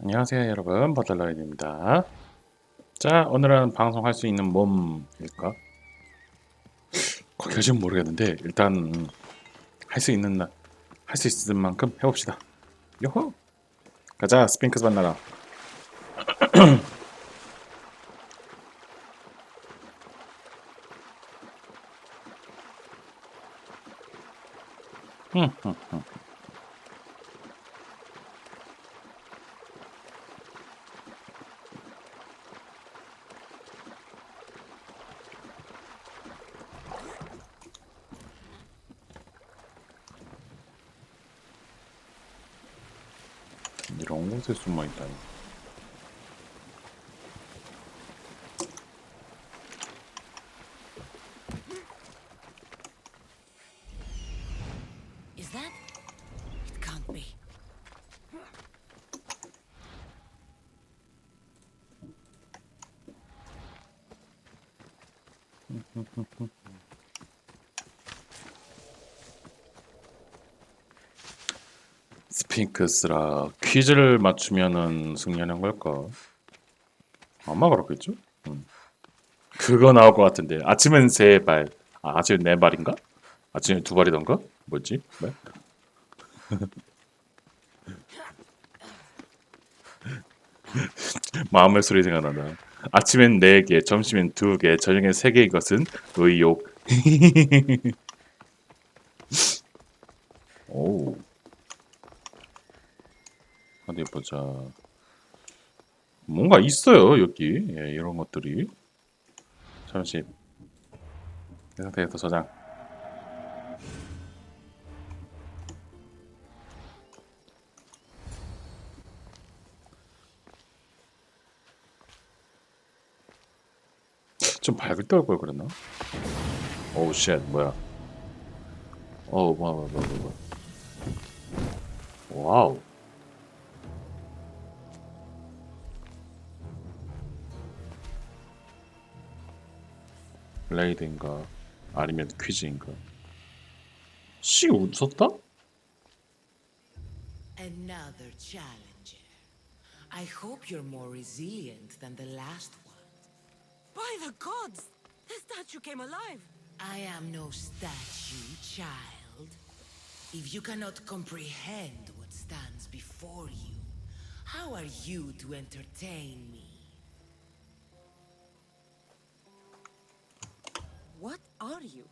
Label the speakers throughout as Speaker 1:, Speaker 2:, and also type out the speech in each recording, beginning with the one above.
Speaker 1: 안녕하세요 여러분, 버달라인입니다. 자, 오늘은 방송할 수 있는 몸일까? 거기까지는 모르겠는데 일단 할 수 있는 할 수 있을 만큼 해봅시다. 요호! 가자, 스핑크스 만나라. 이런 곳에 숨어 있다니.
Speaker 2: Is that? It can't be.
Speaker 1: 스핑크스라 퀴즈를 맞추면은 승리하는 걸까? 아마 그렇겠죠? 그거 나올 것 같은데. 아침엔 세 발, 아침엔 네 발인가? 아침엔 두 발이던가? 뭐지? 네? 마음의 소리 생각난다. 아침엔 4개, 점심엔 2개, 저녁엔 3개인 것은 의욕. 오, 어디 보자. 뭔가 있어요, 여기. 예, 이런 것들이. 잠시, 이 상태에서 저장. 좀 밝을 때 올 걸 그랬나? 오우, 쉣, 뭐야. 어우, 뭐야. 와우. 블레이드인가? 아니면 퀴즈인가? 씨, 웃었다?
Speaker 2: Another challenger. I hope you're more resilient than the last one.
Speaker 3: By the gods! The statue came alive!
Speaker 2: I am no statue, child. If you cannot comprehend what stands before you, how are you to entertain me?
Speaker 3: What are you?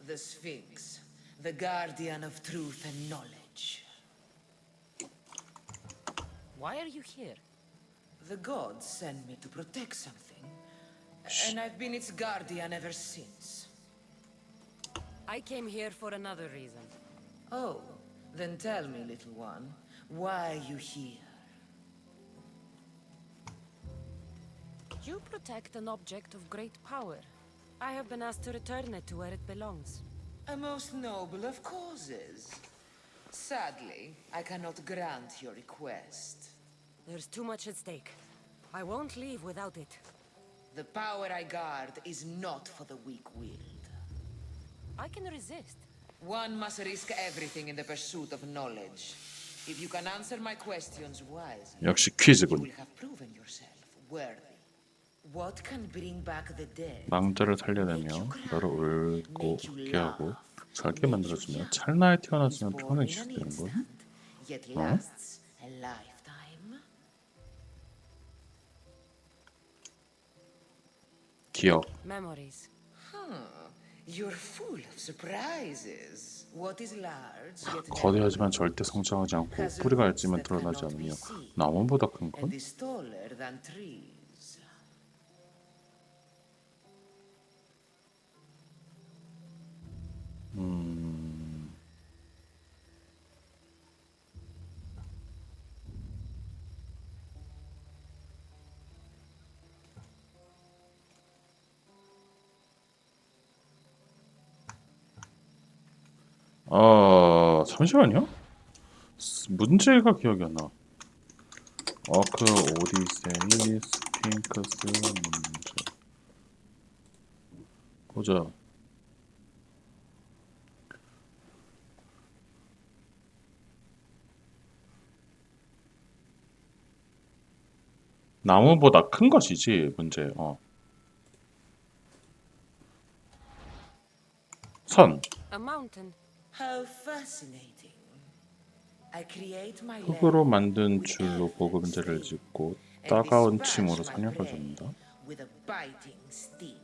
Speaker 2: The Sphinx, the guardian of truth and knowledge.
Speaker 3: Why are you here?
Speaker 2: The gods sent me to protect something, and I've been its guardian ever since.
Speaker 3: I came here for another reason.
Speaker 2: Oh, then tell me, little one, why are you here?
Speaker 3: You protect an object of great power. I have been asked to return it to where it belongs.
Speaker 2: A most noble of causes. Sadly, I cannot grant your request.
Speaker 3: There's too much at stake. I won't leave without it.
Speaker 2: The power I guard is not for the weak-willed.
Speaker 3: I can resist.
Speaker 2: One must risk everything in the pursuit of knowledge. If you can answer my questions wisely,
Speaker 1: 역시
Speaker 2: you
Speaker 1: 퀴즈군.
Speaker 2: will have proven yourself worthy. What can bring back the dead?
Speaker 1: 망자를 살려내며 너를 울고 웃게 하고 살게 만들어주며 찰나에 태어나지만 평생 지속되는 건?
Speaker 2: Yet
Speaker 1: 어?
Speaker 2: lasts a lifetime.
Speaker 1: 기억.
Speaker 3: Memories.
Speaker 2: You're full of surprises. What is large yet
Speaker 1: 거대하지만 절대 성장하지 않고 뿌리가 얇지만 드러나지 않으며 나무보다 큰 건?
Speaker 2: and is taller than trees.
Speaker 1: 잠시만요. 문제가 기억이 안 나. 어크, 오디세이, 스핑크스 문제. 보자. 나무보다 큰 것이지 문제. 선.
Speaker 3: A mountain.
Speaker 2: How fascinating. I create my
Speaker 1: 흙으로
Speaker 2: land
Speaker 1: 만든
Speaker 2: with
Speaker 1: 줄로
Speaker 2: earth
Speaker 1: 보금자리를
Speaker 2: and steam,
Speaker 1: 짓고
Speaker 2: and
Speaker 1: 따가운
Speaker 2: dispatch
Speaker 1: 침으로
Speaker 2: my
Speaker 1: 사냥을
Speaker 2: prey
Speaker 1: 잡는다.
Speaker 2: with a biting sting.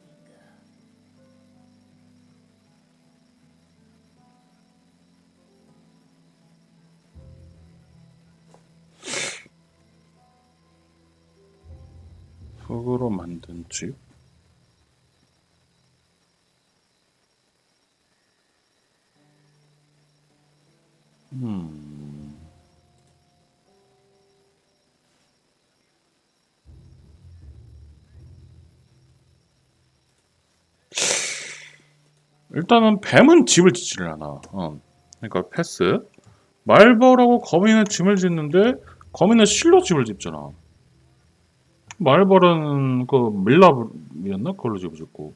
Speaker 1: 흙으로 만든 집. 일단은 뱀은 집을 짓지를 않아. 그러니까 패스. 말벌하고 거미는 집을 짓는데 거미는 실로 집을 짓잖아. 말벌은 그 밀랍이었나? 그걸로 집을 짓고.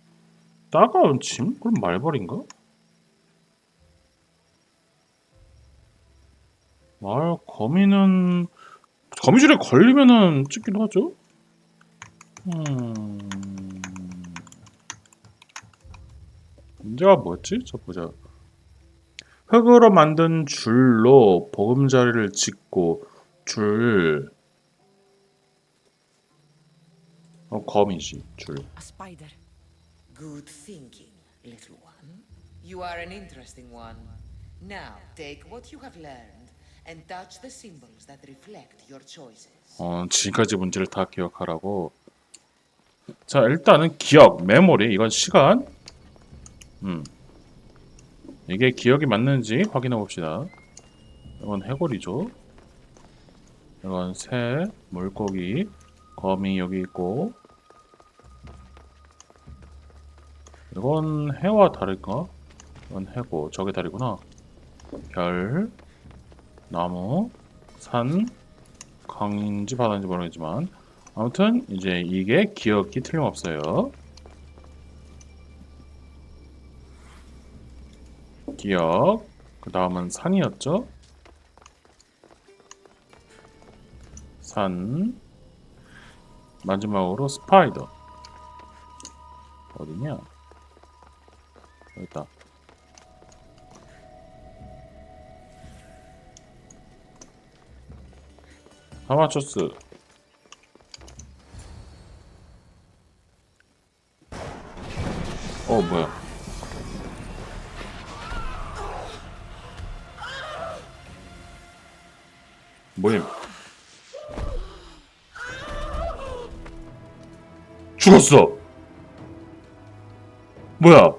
Speaker 1: 따가운 침? 그럼 말벌인가? 거미는 거미줄에 걸리면은 찍기도 하죠. 문제가 뭐였지? 저 보자. 흙으로 만든 줄로 보금자리를 짓고 줄. 거미지 줄.
Speaker 3: A spider.
Speaker 2: Good thinking, little one. You are an interesting one. Now, take what you have learned and touch the symbols that reflect your choices.
Speaker 1: 지금까지 문제를 다 기억하라고. 자, 일단은 기억, 메모리, 이건 시간. 이게 기억이 맞는지 확인해 봅시다. 이건 해골이죠. 이건 새, 물고기, 거미 여기 있고. 이건 해와 다를까? 이건 해고, 저게 다르구나. 별, 나무, 산, 강인지 바다인지 모르겠지만 아무튼 이제 이게 기억이 틀림없어요. 기억. 그 다음은 산이었죠. 산. 마지막으로 스파이더. 어디냐? 여기 있다. 다 맞췄어. 뭐야? 뭐임? 죽었어. 뭐야?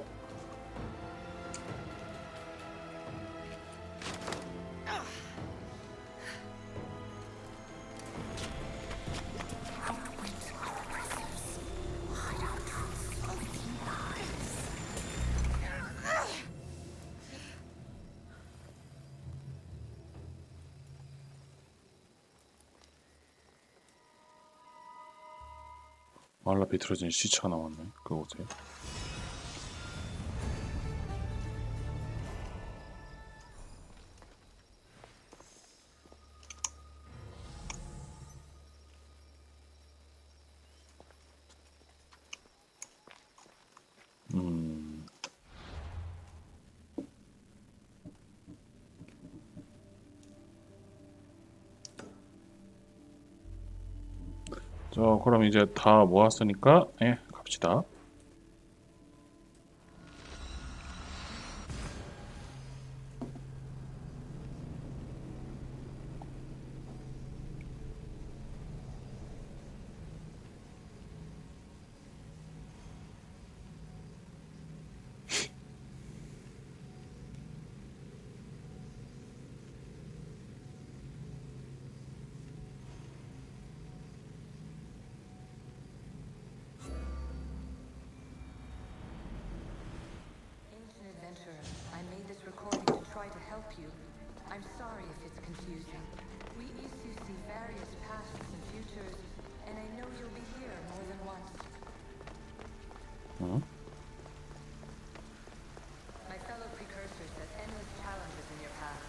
Speaker 1: 말라 비틀어진 시체가 나왔네. 그곳에. 자, 그럼 이제 다 모았으니까, 갑시다.
Speaker 4: Ancient adventurer, I made this recording to try to help you. I'm sorry if it's confusing. We issue see various pasts and futures, and I know you'll be here more than once. My fellow precursors set endless challenges in your path.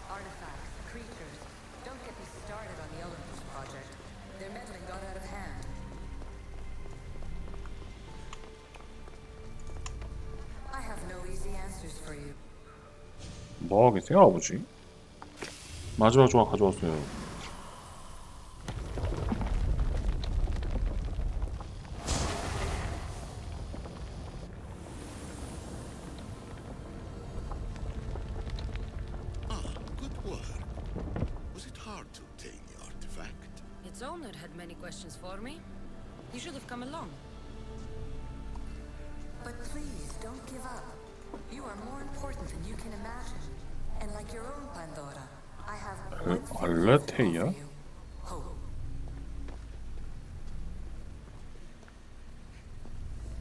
Speaker 4: Artifacts, creatures. Don't get me started on the Olympus project. Their meddling got out of hand. for you.
Speaker 1: 뭐 하겠어요, 아버지? 마지막 조각 가져왔어요.
Speaker 5: Good work. Was it hard to obtain the artifact?
Speaker 3: Its owner had many questions for me. You should have come along.
Speaker 4: But please, don't give up. You are more important than you can imagine. And like your own Pandora, I have one thing left to offer
Speaker 1: 알레테이야?
Speaker 4: you. Hope.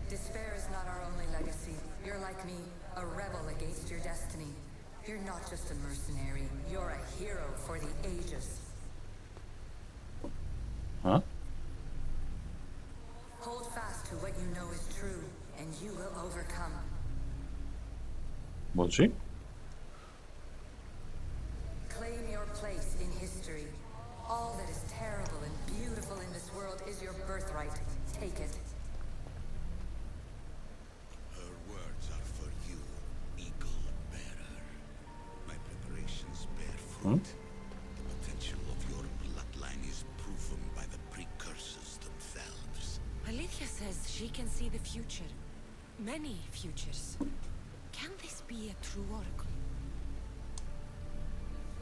Speaker 4: Despair is not our only legacy. You're like me, a rebel against your destiny. You're not just a mercenary, you're a hero for the ages.
Speaker 1: 어?
Speaker 4: Hold fast to what you know is true, and you will overcome.
Speaker 1: 뭐지?
Speaker 4: Claim your place in history. All that is terrible and beautiful in this world is your birthright. Take it.
Speaker 5: Her words are for you, eagle bearer. My preparations bear fruit. The potential of your bloodline is proven by the precursors themselves.
Speaker 3: Alethea says she can see the future. Many futures. Can this be a true oracle?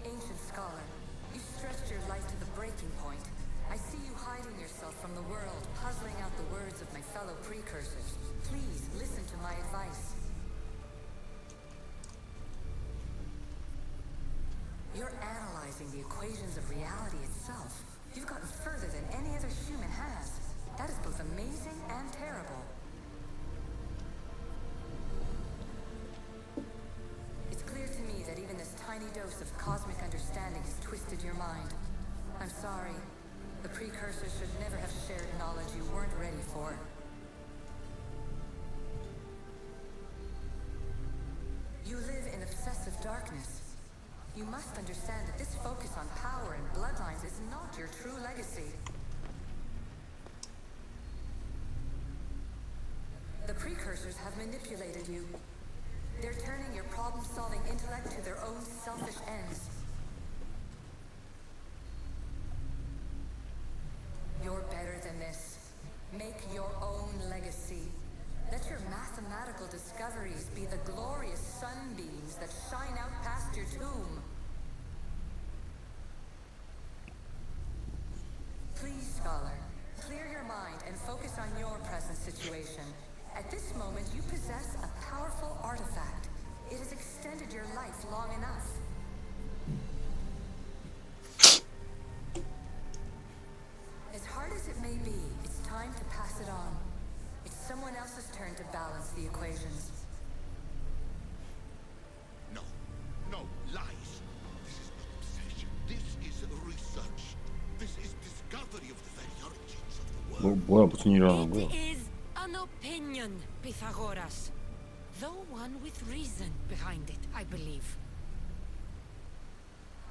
Speaker 4: Ancient scholar, you stretched your life to the breaking point. I see you hiding yourself from the world, puzzling out the words of my fellow precursors. Please listen to my advice. You're analyzing the equations of reality itself. You've gotten further than any other human has. That is both amazing and terrible. It's clear to me that even this tiny dose of cosmic understanding has twisted your mind. I'm sorry. The precursors should never have shared knowledge you weren't ready for. You live in obsessive darkness. You must understand that this focus on power and bloodlines is not your true legacy. The precursors have manipulated you. They're turning your problem-solving intellect to their own selfish ends. You're better than this. Make your own legacy. Let your mathematical discoveries be the glorious sunbeams that shine out past your tomb. Please, scholar, clear your mind and focus on your present situation. At this moment, you possess a powerful artifact. It has extended your life long enough. As hard as it may be, it's time to pass it on. It's someone else's turn to balance the equations.
Speaker 5: No, lies. This is not obsession. This is research. This is discovery of the very origins of the world.
Speaker 1: 뭐야 무슨 일을 하는 거야?
Speaker 3: It is an opinion, Pythagoras. Though one with reason behind it, I believe.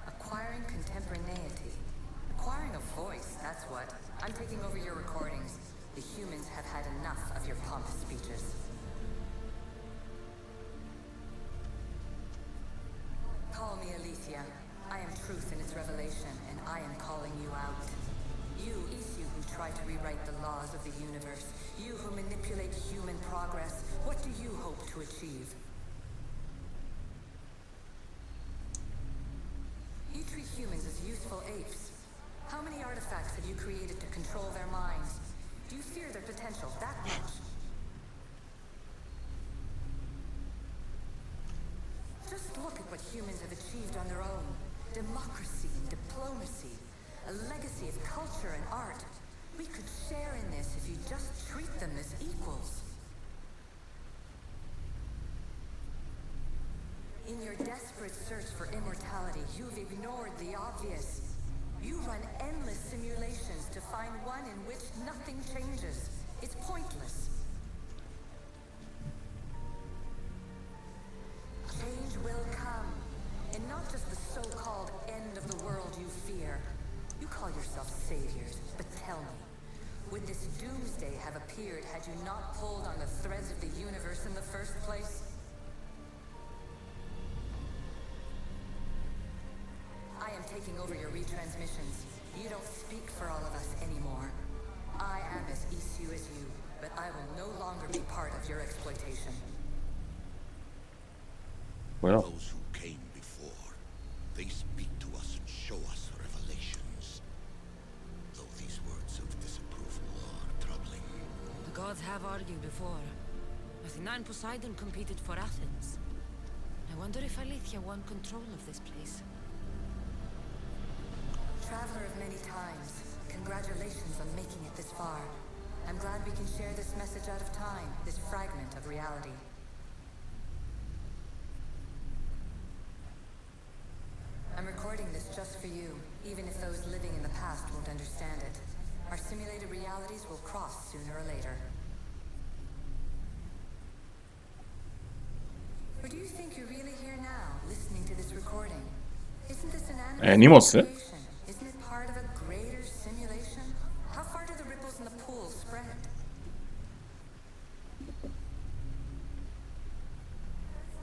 Speaker 4: Acquiring contemporaneity. Acquiring a voice, that's what. I'm taking over your recordings. The humans have had enough of your pompous speeches. Call me Alethea. I am truth in its revelation, and I am calling you out. You, Isu, who try to rewrite the laws of the universe. You who manipulate human progress. What do you hope to achieve? You treat humans as useful apes. How many artifacts have you created to control their minds? Do you fear their potential that much? Just look at what humans have achieved on their own. Democracy and diplomacy. A legacy of culture and art. We could share in this if you just treat them as equals. In your desperate search for immortality, you've ignored the obvious. You run endless simulations to find one in which nothing changes. It's pointless. Change will come. And not just the so-called end of the world you fear. You call yourself saviors, but tell me, would this doomsday have appeared had you not pulled on the threads of the universe in the first place? taking over your retransmissions. You don't speak for all of us anymore. I am as issue as you, but I will no longer be part of your exploitation.
Speaker 1: 뭐야?
Speaker 5: Those who came before, they speak to us and show us revelations. Though these words of disapproval are troubling.
Speaker 3: The gods have argued before. Athena and Poseidon competed for Athens. I wonder if Alethea won control of this place.
Speaker 4: Traveler of many times, congratulations on making it this far. I'm glad we can share this message out of time, this fragment of reality. I'm recording this just for you, even if those living in the past won't understand it. Our simulated realities will cross sooner or later. Or do you think you're really here now, listening to this recording? Isn't this an
Speaker 1: Animals, eh?
Speaker 4: simulation? Isn't it part of a greater simulation? How far do the ripples in the pool spread?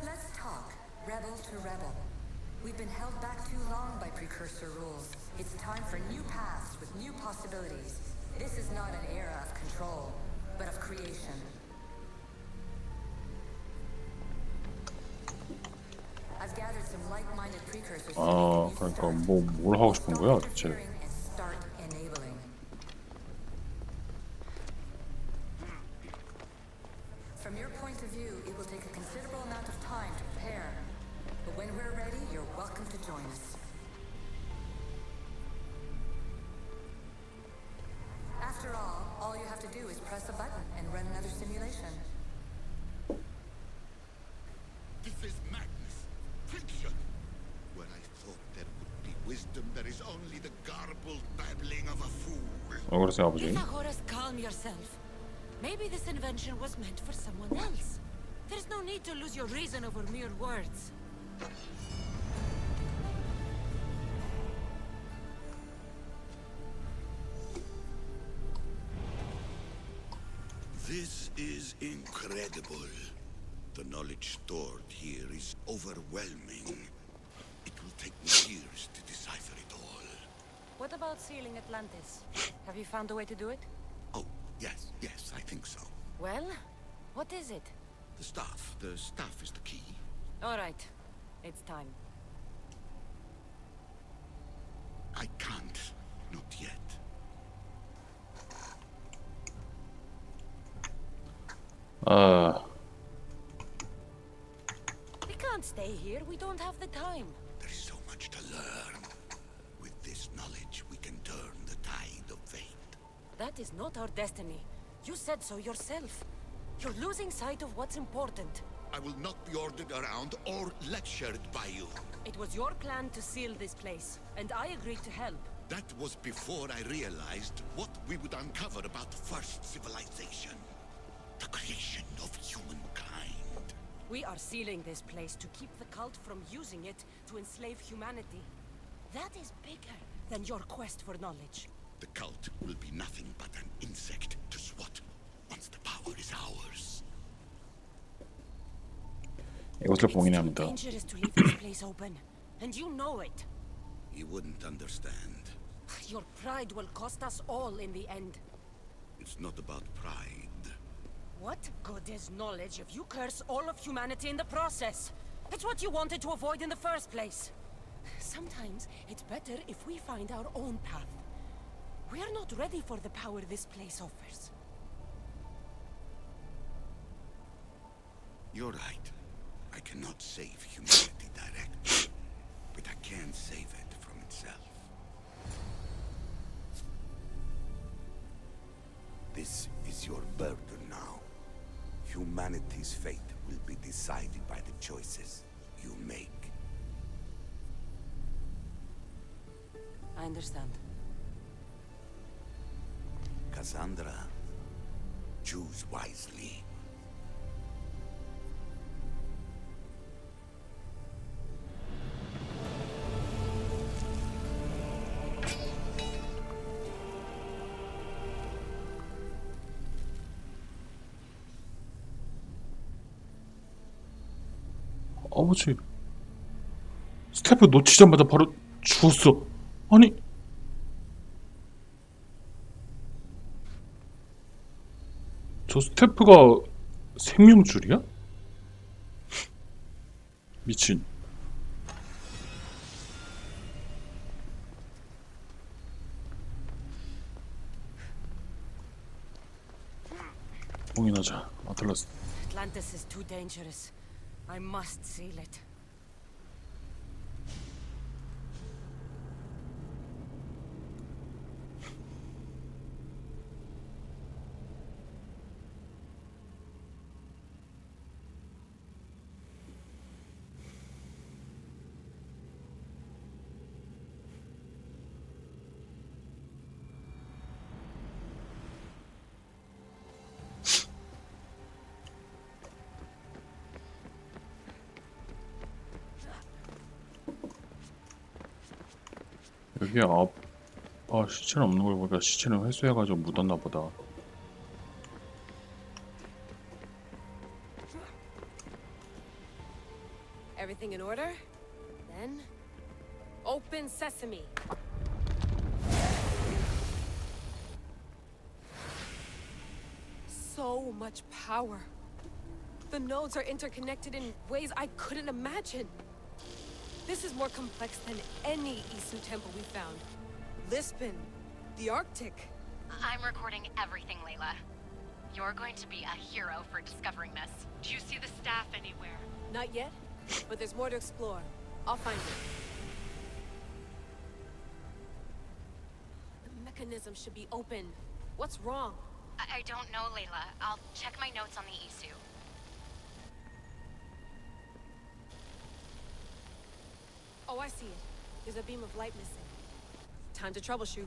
Speaker 4: Let's talk, rebel to rebel. We've been held back too long by precursor rules. It's time for new paths with new possibilities. This is not an era of control, but of creation. I've gathered some like-minded precursors.
Speaker 1: 아, 그러니까 뭘 하고 싶은 거야, 대체?
Speaker 4: And start enabling. From your point of view, it will take a considerable amount of time to prepare. But when we're ready, you're welcome to join us. After all you have to do is press a button and run another simulation.
Speaker 5: This is madness. Fiction. Where I thought there would be wisdom, there is only the garbled babbling of a fool.
Speaker 1: 그랬어요, 아버지.
Speaker 3: Pythagoras, calm yourself. Maybe this invention was meant for someone else. There's no need to lose your reason over mere words.
Speaker 5: This is incredible. The knowledge stored here is overwhelming. It will take me years to decipher it all.
Speaker 3: What about sealing Atlantis? Have you found a way to do it?
Speaker 5: Oh, yes, I think so.
Speaker 3: Well, what is it?
Speaker 5: The staff is the key.
Speaker 3: All right, it's time.
Speaker 5: I can't, not yet.
Speaker 3: We can't stay here. We don't have the time.
Speaker 5: There is so much to learn. With this knowledge, we can turn the tide of fate.
Speaker 3: That is not our destiny. You said so yourself. You're losing sight of what's important.
Speaker 5: I will not be ordered around or lectured by you.
Speaker 3: It was your plan to seal this place, and I agreed to help.
Speaker 5: That was before I realized what we would uncover about the first civilization. The creation of humankind.
Speaker 3: We are sealing this place to keep the cult from using it to enslave humanity. That is bigger than your quest for knowledge.
Speaker 5: The cult will be nothing but an insect to swat once the power is ours.
Speaker 1: 이것을
Speaker 3: It's
Speaker 1: 봉인합니다.
Speaker 3: too dangerous to leave this place open, and you know it.
Speaker 5: You wouldn't understand.
Speaker 3: Your pride will cost us all in the end.
Speaker 5: It's not about pride.
Speaker 3: What good is knowledge if you curse all of humanity in the process? It's what you wanted to avoid in the first place. Sometimes it's better if we find our own path. We are not ready for the power this place offers.
Speaker 5: You're right. I cannot save humanity directly, but I can save it from itself. This is your burden now. Humanity's fate will be decided by the choices you make.
Speaker 3: I understand.
Speaker 5: Cassandra, choose wisely.
Speaker 1: 아버지, 스태프 놓치자마자 바로 죽었어. 아니 저 스태프가 생명줄이야? 미친. 봉인하자. 아틀라스.
Speaker 3: Atlantis is too dangerous. I must seal it.
Speaker 1: 여기 시체는 없는 걸 보니까 시체는 회수해가지고 묻었나 보다.
Speaker 3: Everything in order? Then, open sesame. So much power. The nodes are interconnected in ways I couldn't imagine. This is more complex than any Isu temple we found. Lisbon, the Arctic.
Speaker 6: I'm recording everything, Layla. You're going to be a hero for discovering this. Do you see the staff anywhere?
Speaker 3: Not yet, but there's more to explore. I'll find it. The mechanism should be open. What's wrong?
Speaker 6: I don't know, Layla. I'll check my notes on the Isu.
Speaker 3: Oh, I see it. There's a beam of light missing. Time to troubleshoot.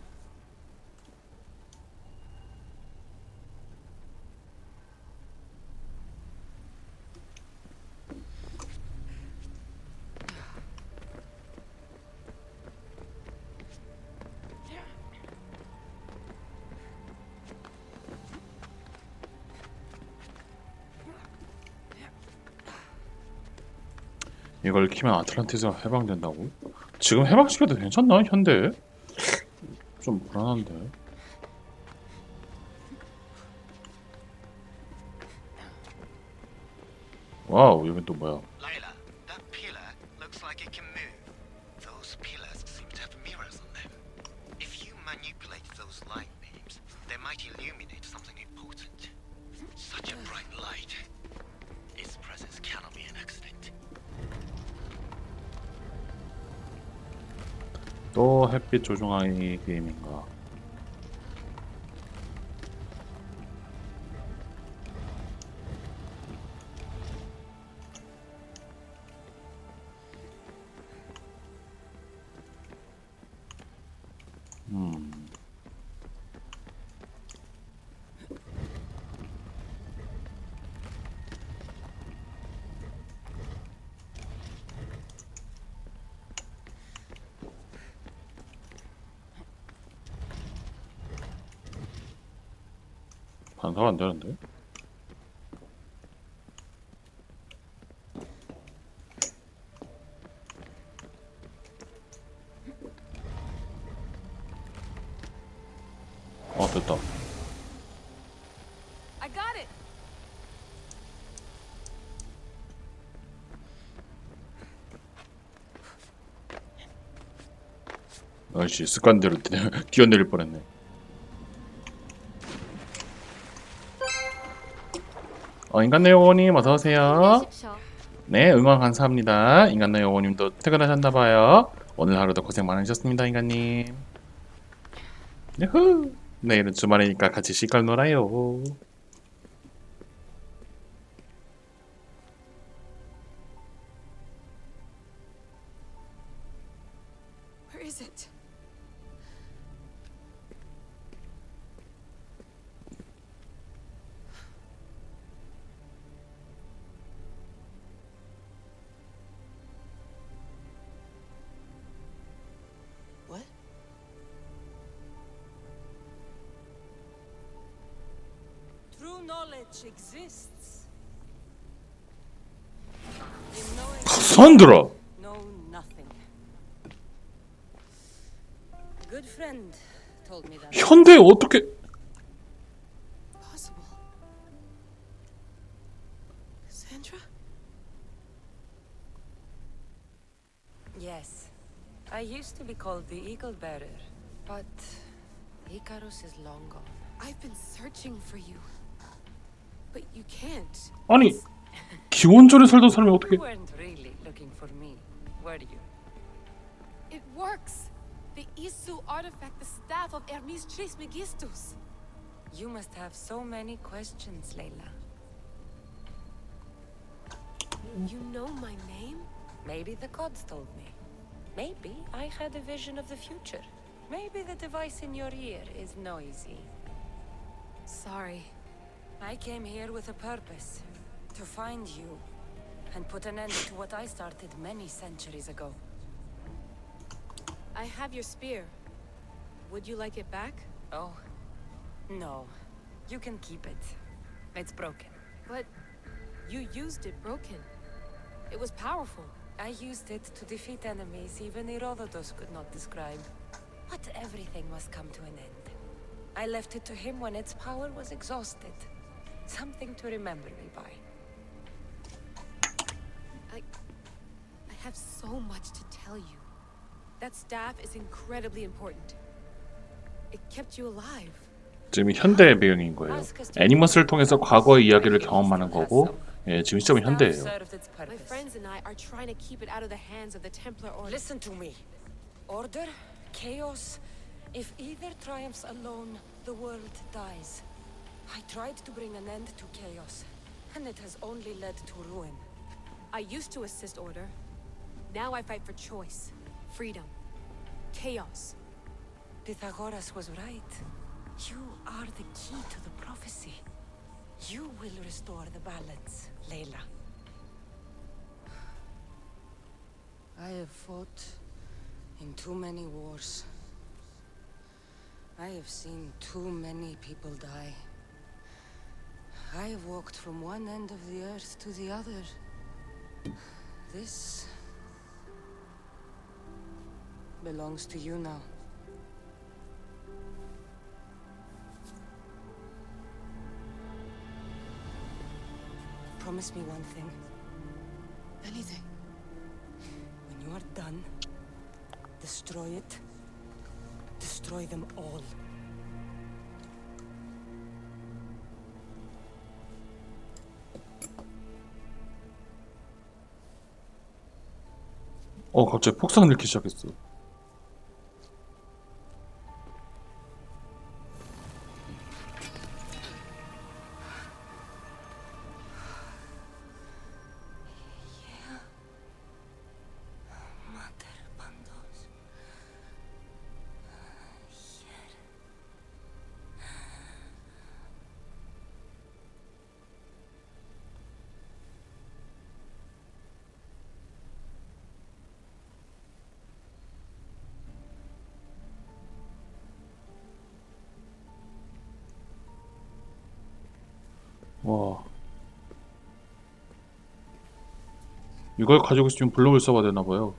Speaker 1: 이걸 키면 아틀란티스가 해방된다고? 지금 해방시켜도 괜찮나? 현대? 좀 불안한데. 와우, 여긴 또 뭐야?
Speaker 7: Layla, that pillar looks like it can move. Those pillars seem to have mirrors on them. If you manipulate those light beams, they might illuminate something important. Such a bright light. Its presence cannot be an accident.
Speaker 1: 또 햇빛 조종하기 게임인가? 반사가 안 되는데? 됐다.
Speaker 3: I got it.
Speaker 1: 아이씨, 습관대로 뛰어내릴 뻔했네. 인간의 요원님 어서오세요. 네, 응원 감사합니다. 인간의 요원님도 퇴근하셨나봐요. 오늘 하루도 고생 많으셨습니다, 인간님. 유후! 내일은 주말이니까 같이 시간 놀아요.
Speaker 3: Where is it? What? True knowledge exists. In knowing
Speaker 1: 손 들어!
Speaker 3: know nothing. good friend told me that.
Speaker 1: 현대에 어떻게?
Speaker 8: Possible. Cassandra?
Speaker 3: Yes. I used to be called the Eagle Bearer, but Icarus is long gone.
Speaker 8: I've been searching for you. But you can't.
Speaker 1: 아니 기원전에 살던 사람이 어떻게?
Speaker 3: You weren't really looking for me, were you?
Speaker 8: It works. The Isu artifact, the staff of Hermes Trismegistus.
Speaker 3: You must have so many questions, Layla.
Speaker 8: You know my name?
Speaker 3: Maybe the gods told me. Maybe I had a vision of the future. Maybe the device in your ear is noisy.
Speaker 8: Sorry.
Speaker 3: I came here with a purpose. To find you. And put an end to what I started many centuries ago.
Speaker 8: I have your spear. Would you like it back?
Speaker 3: Oh. No. You can keep it. It's broken.
Speaker 8: But you used it broken. It was powerful.
Speaker 3: I used it to defeat enemies even Herodotus could not describe. But everything must come to an end. I left it to him when its power was exhausted. Something to remember me by.
Speaker 8: I have so much to tell you. That staff is incredibly important. It kept you alive.
Speaker 1: 지금 현대의 배경인 거예요. 애니머스를 통해서 과거의 이야기를 경험하는 거고, 예, 지금 시점이 현대예요.
Speaker 8: My friends and I are trying to keep it out of the hands of the Templar Order.
Speaker 3: Listen to me. Order, chaos. If either triumphs alone, the world dies. I tried to bring an end to chaos, and it has only led to ruin.
Speaker 8: I used to assist Order. Now I fight for choice, freedom, chaos.
Speaker 3: Pythagoras was right. You are the key to the prophecy. You will restore the balance, Layla. I have fought in too many wars. I have seen too many people die. I have walked from one end of the earth to the other. This belongs to you now. Promise me one thing.
Speaker 8: Anything.
Speaker 3: When you are done, destroy it. Destroy them all.
Speaker 1: 갑자기 폭삭 읽기 시작했어. 와, 이걸 가지고 있으면 블록을 써봐야 되나 봐요.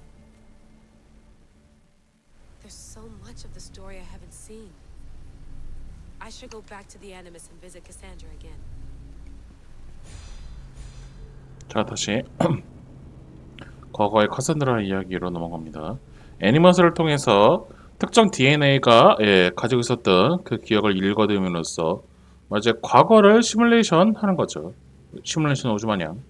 Speaker 8: There's so much of the story I haven't seen. I should go back to the Animus and visit Cassandra again.
Speaker 1: 자, 다시 과거의 카산드라 이야기로 넘어갑니다. 애니머스를 통해서 특정 DNA가 가지고 있었던 그 기억을 읽어둠으로써 이제 과거를 시뮬레이션 하는 거죠. 시뮬레이션 오주 마냥.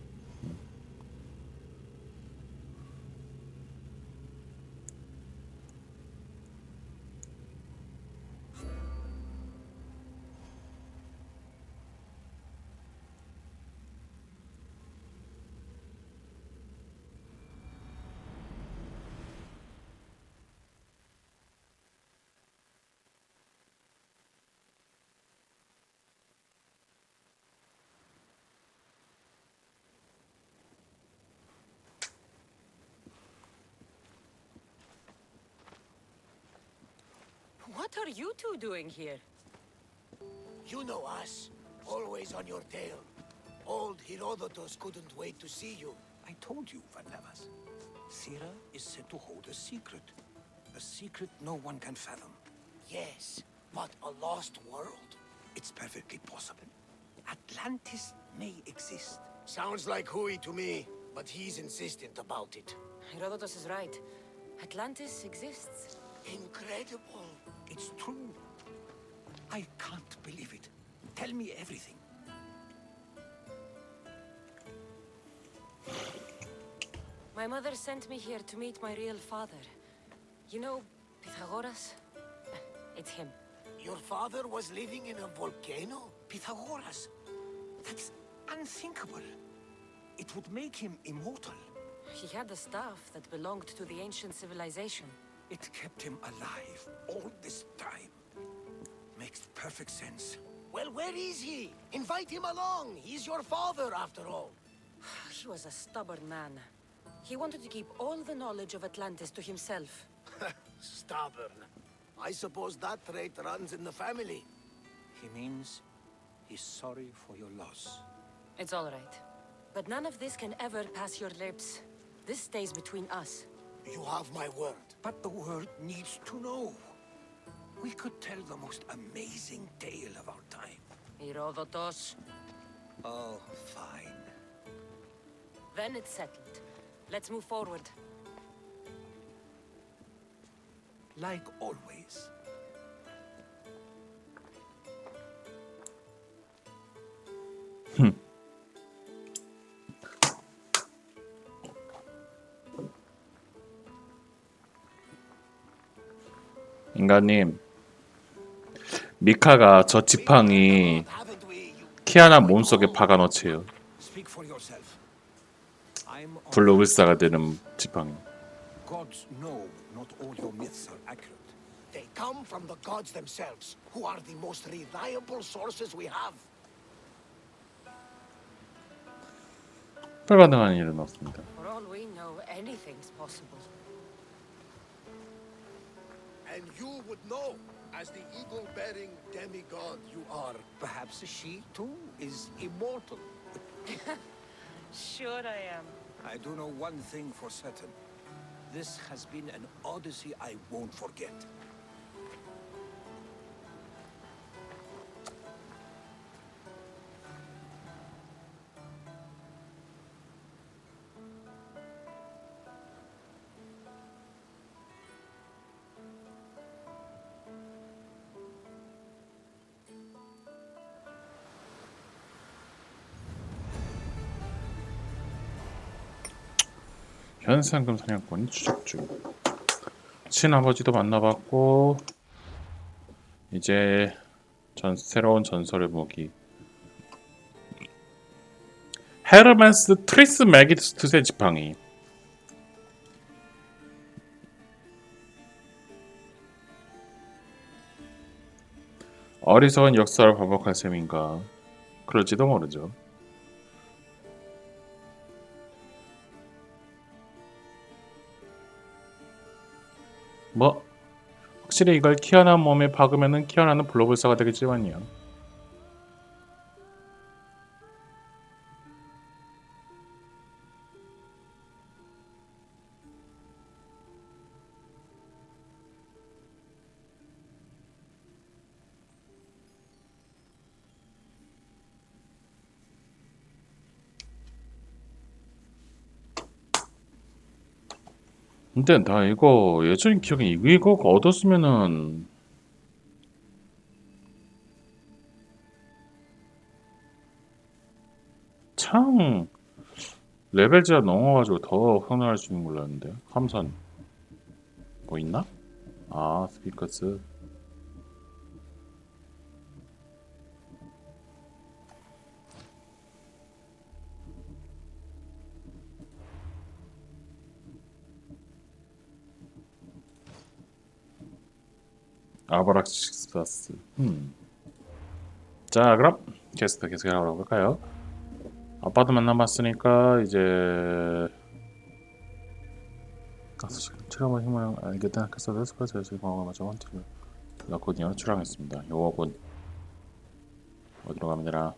Speaker 3: What are you two doing here?
Speaker 9: You know us, always on your tail. Old Herodotus couldn't wait to see you.
Speaker 5: I told you, Van Levas. Sira is said to hold a secret.
Speaker 9: A secret no one can fathom. Yes, but a lost world? It's perfectly possible. Atlantis may exist. Sounds like Hui to me, but he's insistent about it.
Speaker 3: Herodotus is right. Atlantis exists.
Speaker 9: Incredible. It's true. I can't believe it. Tell me everything.
Speaker 3: My mother sent me here to meet my real father. You know, Pythagoras? It's him.
Speaker 9: Your father was living in a volcano? Pythagoras? That's unthinkable. It would make him immortal.
Speaker 3: He had the staff that belonged to the ancient civilization.
Speaker 9: It kept him alive all this time. Makes perfect sense. Well, where is he? Invite him along. He's your father, after all.
Speaker 3: He was a stubborn man. He wanted to keep all the knowledge of Atlantis to himself.
Speaker 9: Stubborn. I suppose that trait runs in the family. He means he's sorry for your loss.
Speaker 3: It's all right. But none of this can ever pass your lips. This stays between us.
Speaker 9: You have my word. But the world needs to know. We could tell the most amazing tale of our time.
Speaker 3: Herodotus.
Speaker 9: Oh, fine.
Speaker 3: Then it's settled. Let's move forward.
Speaker 9: Like always.
Speaker 1: 인간님, 미카가 저 지팡이 키아나 몸속에 박아넣지요.
Speaker 9: Speak for yourself. I'm
Speaker 1: 불로불사가 되는 지팡이.
Speaker 9: Gods know not all your myths are accurate. They come from the gods themselves, who are the most reliable sources we have.
Speaker 1: 불가능한 일은 없습니다.
Speaker 3: For all we know, anything's possible.
Speaker 9: And you would know, as the eagle-bearing demigod you are. Perhaps she, too, is immortal.
Speaker 3: Sure I am.
Speaker 9: I do know one thing for certain. This has been an odyssey I won't forget.
Speaker 1: 현상금 사냥꾼이 추적 중. 친아버지도 만나봤고 이제 새로운 전설의 무기 헤르메스 트리스메기스투스의 지팡이. 어리석은 역사를 반복할 셈인가. 그럴지도 모르죠. 뭐 확실히 이걸 키아나 몸에 박으면은 키아나는 불로불사가 되겠지만요. 근데 나 이거 예전 기억에 이거 얻었으면은 참 레벨 제한 넘어가지고 더 흥분할 수 있는 몰랐는데. 함선 뭐 있나? 아, 스핑크스. 아바락시스파스. 자, 그럼 캐스트 계속 알아볼까요? 아빠도 만나봤으니까 이제 트라마 힘을 알겠다. 캐스트 스파스 제 방어가 맞아 원티를 라코니어 출항했습니다. 요거군. 어디로 가면 되나?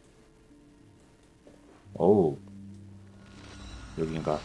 Speaker 1: 오우, 여긴가?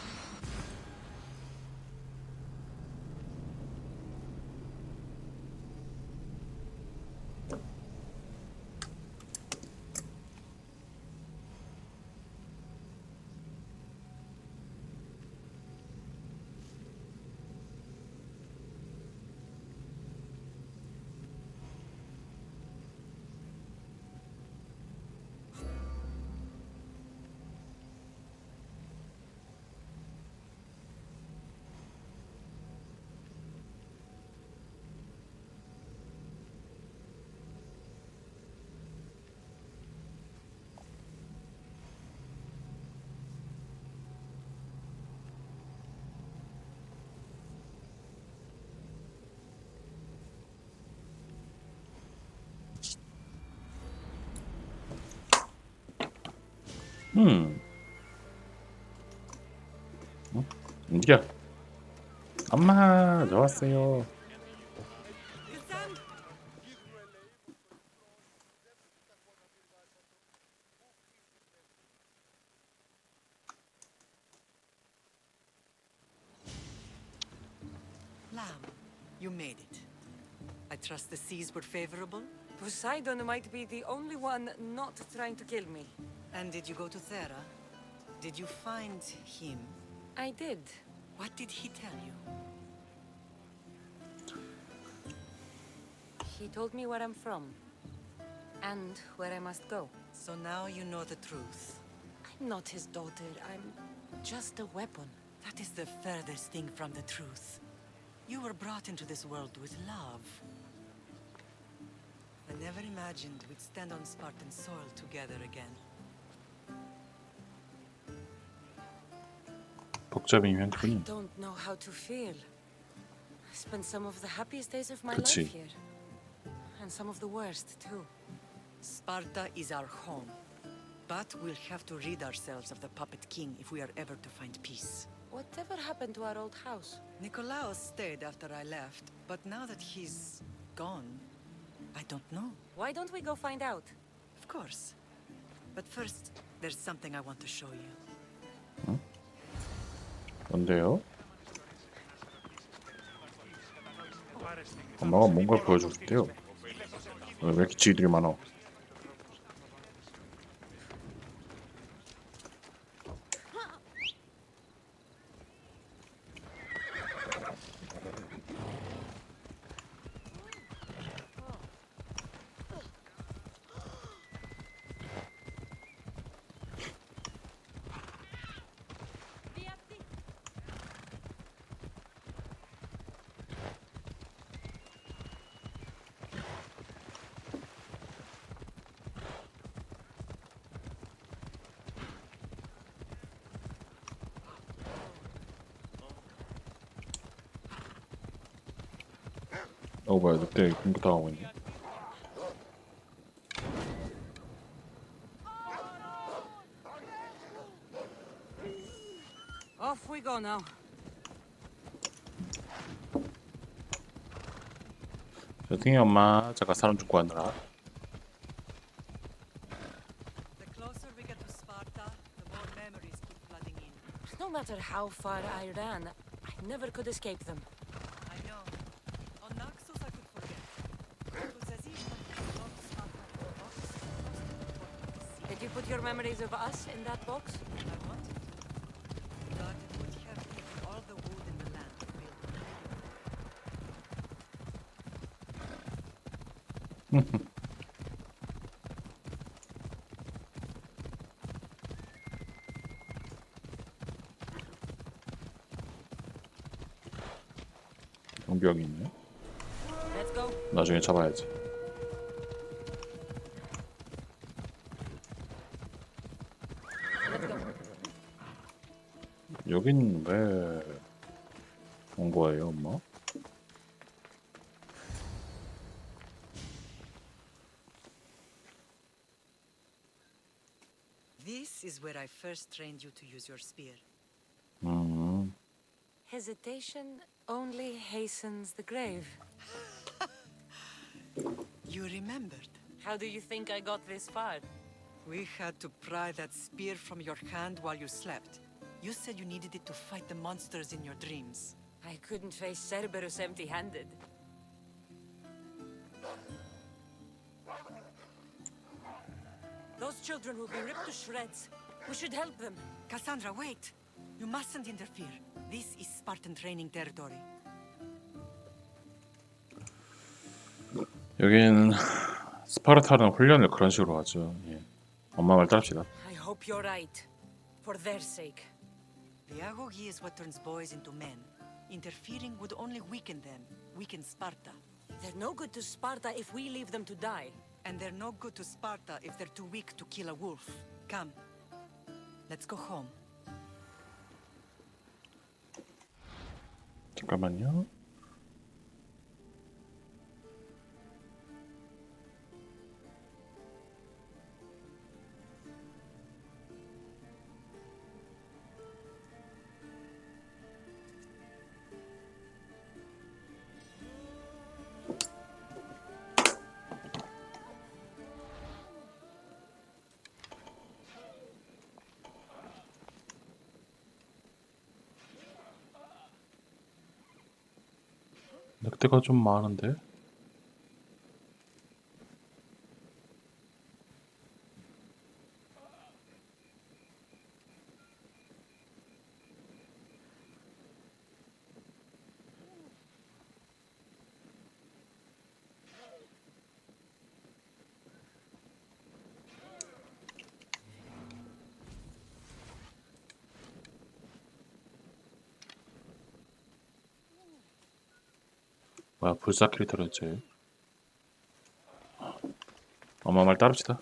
Speaker 1: 응? 움직여. 엄마, 나왔어요.
Speaker 10: Lamb, you made it. I trust the seas were favorable?
Speaker 3: Poseidon might be the only one not trying to kill me.
Speaker 10: And did you go to Thera? Did you find him?
Speaker 3: I did.
Speaker 10: What did he tell you?
Speaker 3: He told me where I'm from. And where I must go.
Speaker 10: So now you know the truth.
Speaker 3: I'm not his daughter. I'm just a weapon.
Speaker 10: That is the furthest thing from the truth. You were brought into this world with love. I never imagined we'd stand on Spartan soil together again.
Speaker 1: 복잡인
Speaker 3: I
Speaker 1: 현실이.
Speaker 3: don't know how to feel. I spent some of the happiest days of my
Speaker 1: 그치.
Speaker 3: life here. And some of the worst, too.
Speaker 10: Sparta is our home. But we'll have to rid ourselves of the puppet king if we are ever to find peace.
Speaker 3: Whatever happened to our old house?
Speaker 10: Nikolaos stayed after I left, but now that he's gone, I don't know.
Speaker 3: Why don't we go find out?
Speaker 10: Of course. But first, there's something I want to show you.
Speaker 1: 뭔데요? 엄마가 뭔가를 보여주고 싶대요. 왜 이렇게 지들이 많아? 뭐야, 늑대 공격 당하고 있네.
Speaker 3: Off we go now.
Speaker 1: 죄송해요 엄마, 제가 사람 죽고 하느라.
Speaker 10: The closer we get to Sparta, the more memories keep flooding in.
Speaker 3: No matter how far I ran, I never could escape them.
Speaker 10: I know. On Naxos I could forget. It was as if I had locked Sparta in a box,
Speaker 3: Did you put your memories of us in that box?
Speaker 10: I wanted to. But it would have taken all the wood in the land to build it.
Speaker 1: 용병이 있네.
Speaker 3: Let's go.
Speaker 1: 나중에 잡아야지.
Speaker 3: Let's go.
Speaker 1: 여긴 왜 온 거예요, 엄마?
Speaker 10: This is where I first trained you to use your spear.
Speaker 3: Hesitation only hastens the grave.
Speaker 10: You remembered.
Speaker 3: How do you think I got this far?
Speaker 10: We had to pry that spear from your hand while you slept. You said you needed it to fight the monsters in your dreams.
Speaker 3: I couldn't face Cerberus empty-handed. Those children will be ripped to shreds. We should help them.
Speaker 10: Cassandra, wait! You mustn't interfere. This is Spartan training territory.
Speaker 1: 여긴 스파르타는 훈련을 그런 식으로 하죠. 예. 엄마 말 따릅시다.
Speaker 3: I hope you're right. For their sake.
Speaker 10: The agogi is what turns boys into men. Interfering would only weaken them, weaken Sparta.
Speaker 3: They're no good to Sparta if we leave them to die.
Speaker 10: And they're no good to Sparta if they're too weak to kill a wolf. Come. Let's go home.
Speaker 1: 잠깐만요. 늑대가 좀 많은데? 뭐야, 불사키를 들었지. 엄마 말 따릅시다.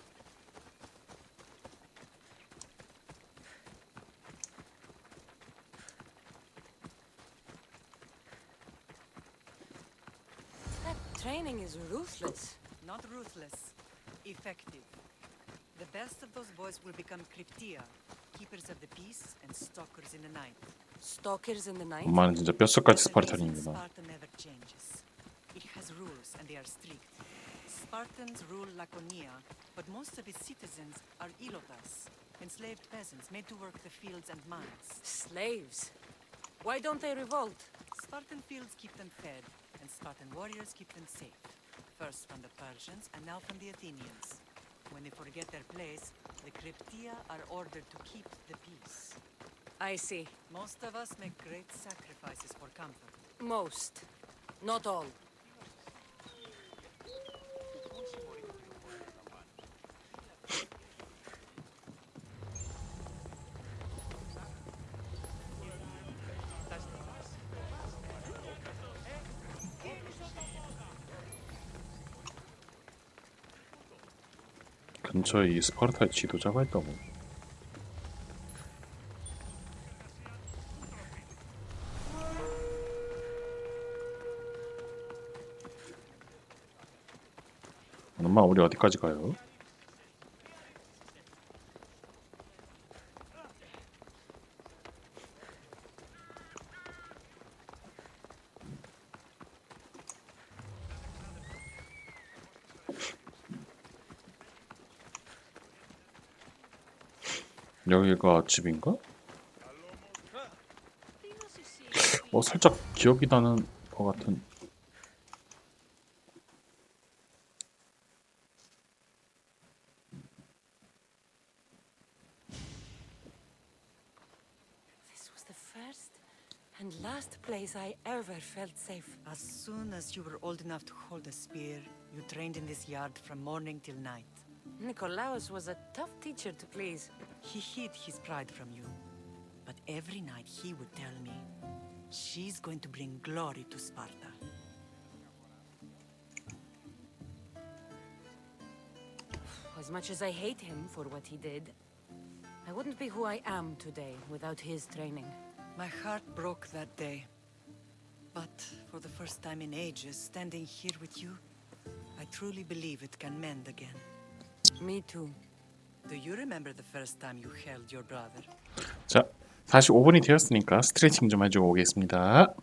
Speaker 3: That training is ruthless.
Speaker 10: Not ruthless, effective. The best of those boys will become Cryptia, keepers of the peace and stalkers in the night.
Speaker 3: Stalkers in the night?
Speaker 1: 엄마는 진짜 뼛속까지
Speaker 10: There's a reason
Speaker 1: 스파르탄이구나.
Speaker 10: Sparta never changes. It has rules and they are strict. Spartans rule Laconia, but most of its citizens are ilotas, enslaved peasants made to work the fields and mines.
Speaker 3: Slaves. Why don't they revolt?
Speaker 10: Spartan fields keep them fed, and Spartan warriors keep them safe. First from the Persians, and now from the Athenians. When they forget their place, the Cryptia are ordered to keep the peace.
Speaker 3: I see.
Speaker 10: Most of us make great sacrifices for comfort.
Speaker 3: Most. Not all.
Speaker 1: 근처에 이 스파르타의 지도자가 있다고. 엄마, 우리 어디까지 가요? 여기가 집인가? 살짝 기억이 나는 것 같은.
Speaker 3: This was the first and last place I ever felt safe.
Speaker 10: As soon as you were old enough to hold a spear, you trained in this yard from morning till night.
Speaker 3: Nicolaus was a tough teacher to please.
Speaker 10: He hid his pride from you. But every night he would tell me, she's going to bring glory to Sparta.
Speaker 3: As much as I hate him for what he did, I wouldn't be who I am today without his training.
Speaker 10: My heart broke that day. But for the first time in ages, standing here with you, I truly believe it can mend again.
Speaker 3: Me too.
Speaker 10: Do you remember the first time you held your brother?
Speaker 1: 자, 45분이 되었으니까 스트레칭 좀 해주고 오겠습니다.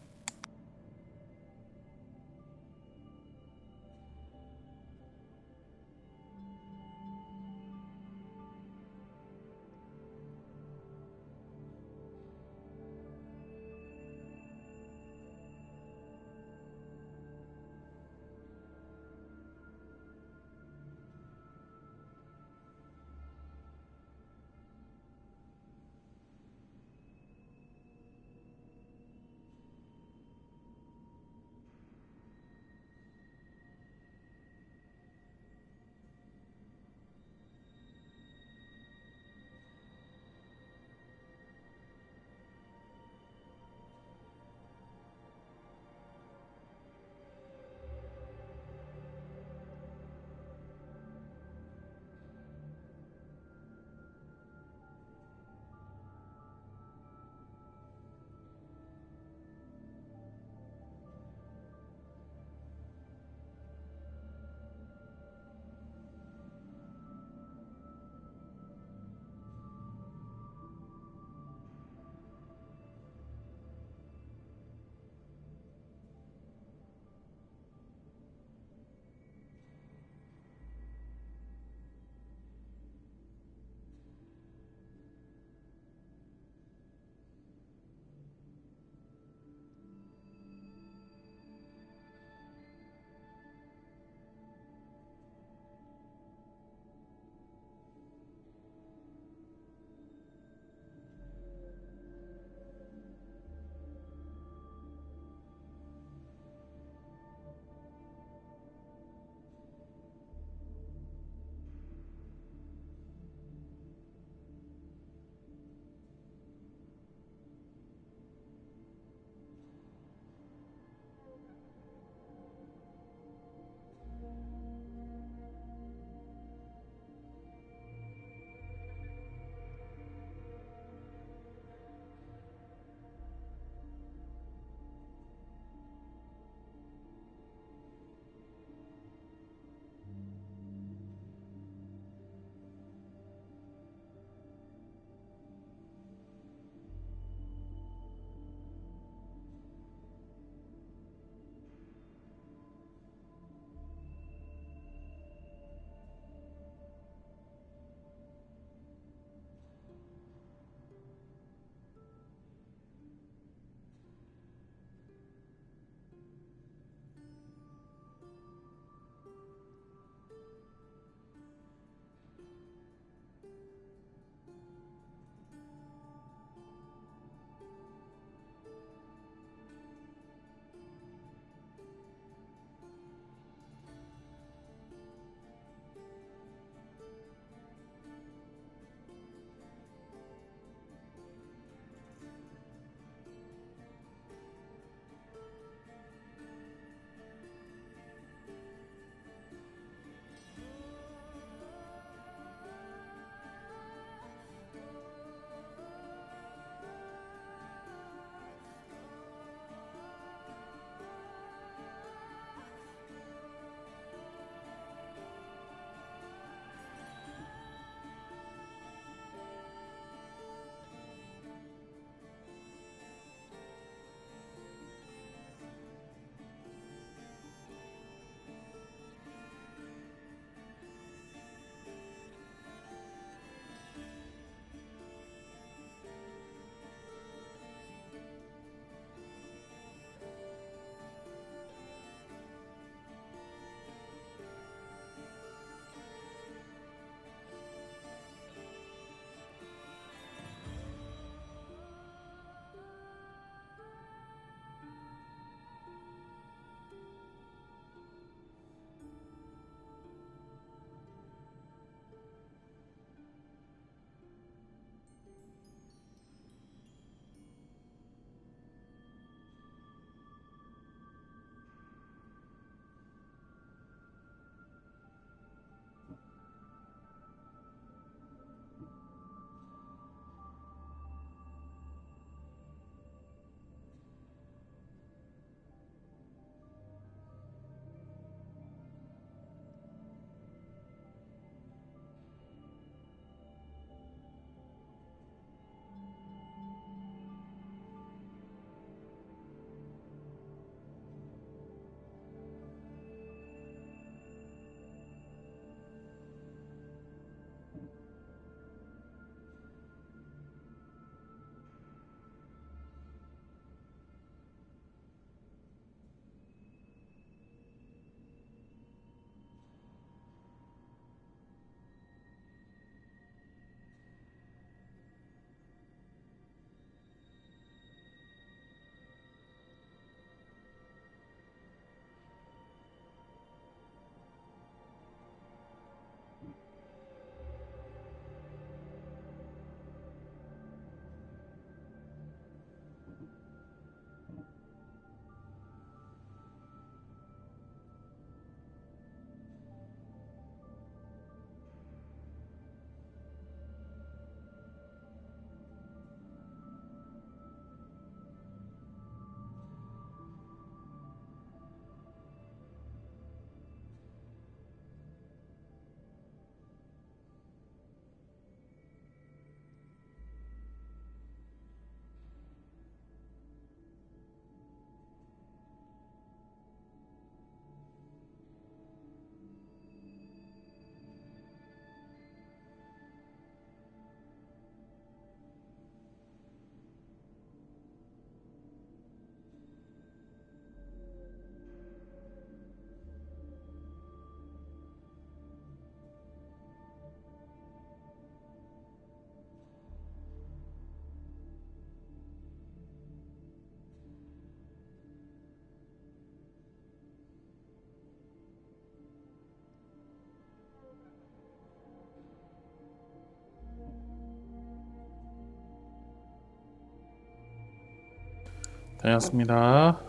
Speaker 1: 다녀왔습니다.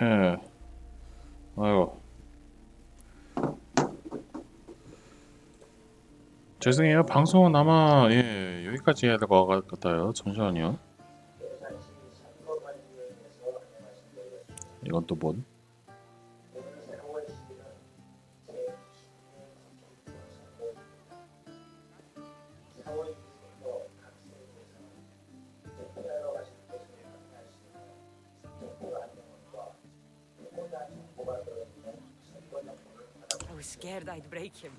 Speaker 1: 예. 아이고. 죄송해요. 방송은 아마 여기까지 해야 될 것 같아요. 잠시만요. 이건 또 뭔?
Speaker 3: I was scared I'd break him.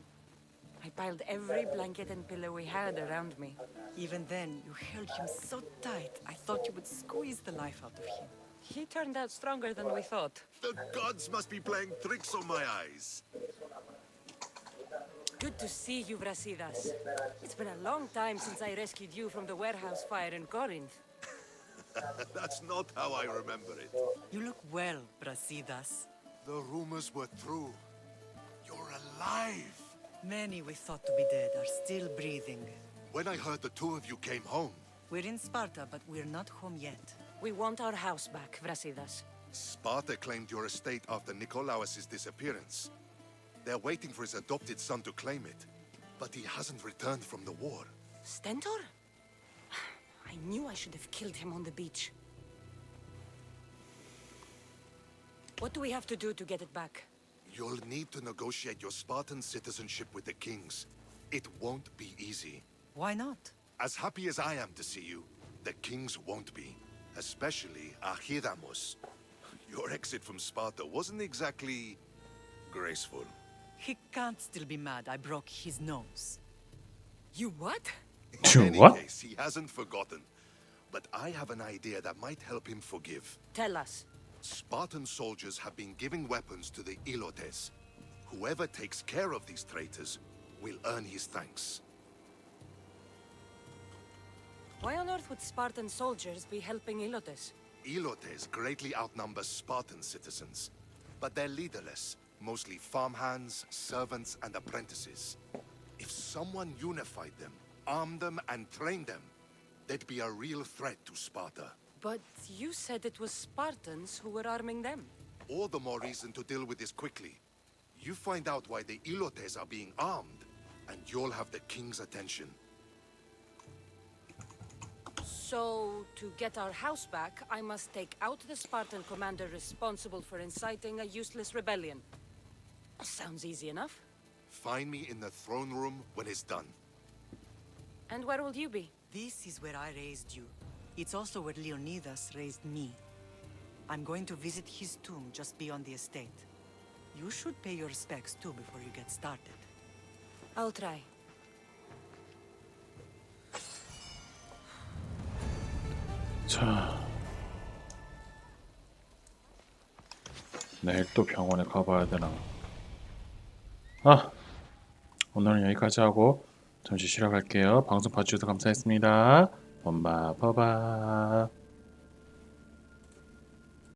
Speaker 3: I piled every blanket and pillow we had around me.
Speaker 10: Even then, you held him so tight, I thought you would squeeze the life out of him.
Speaker 3: He turned out stronger than we thought.
Speaker 5: The gods must be playing tricks on my eyes.
Speaker 3: Good to see you, Brasidas. It's been a long time since I rescued you from the warehouse fire in Corinth.
Speaker 5: That's not how I remember it.
Speaker 10: You look well, Brasidas.
Speaker 5: The rumors were true. You're alive.
Speaker 10: Many we thought to be dead are still breathing.
Speaker 5: When I heard the two of you came home,
Speaker 10: We're in Sparta, but we're not home yet.
Speaker 3: We want our house back, Brasidas.
Speaker 5: Sparta claimed your estate after Nikolaos' disappearance. They're waiting for his adopted son to claim it, but he hasn't returned from the war.
Speaker 3: Stentor? I knew I should have killed him on the beach. What do we have to do to get it back?
Speaker 5: You'll need to negotiate your Spartan citizenship with the kings. It won't be easy.
Speaker 10: Why not?
Speaker 5: As happy as I am to see you, the kings won't be. Especially Archidamos. Your exit from Sparta wasn't exactly graceful.
Speaker 10: He can't still be mad I broke his nose.
Speaker 3: You what?
Speaker 5: In any
Speaker 1: What?
Speaker 5: case, he hasn't forgotten. But I have an idea that might help him forgive.
Speaker 3: Tell us.
Speaker 5: Spartan soldiers have been giving weapons to the Ilotes. Whoever takes care of these traitors will earn his thanks.
Speaker 3: Why on earth would Spartan soldiers be helping Ilotes?
Speaker 5: Ilotes greatly outnumber Spartan citizens, but they're leaderless, mostly farmhands, servants, and apprentices. If someone unified them, armed them, and trained them, they'd be a real threat to Sparta.
Speaker 3: But you said it was Spartans who were arming them.
Speaker 5: All the more reason to deal with this quickly. You find out why the Ilotes are being armed, and you'll have the king's attention.
Speaker 3: So, to get our house back, I must take out the Spartan commander responsible for inciting a useless rebellion. Sounds easy enough.
Speaker 5: Find me in the throne room when it's done.
Speaker 3: And where will you be?
Speaker 10: This is where I raised you. It's also where Leonidas raised me. I'm going to visit his tomb just beyond the estate. You should pay your respects too before you get started.
Speaker 3: I'll try.
Speaker 1: 자, 내일 또 병원에 가봐야 되나? 오늘은 여기까지 하고 잠시 쉬러 갈게요. 방송 봐주셔서 감사했습니다. 엄마, 봐봐.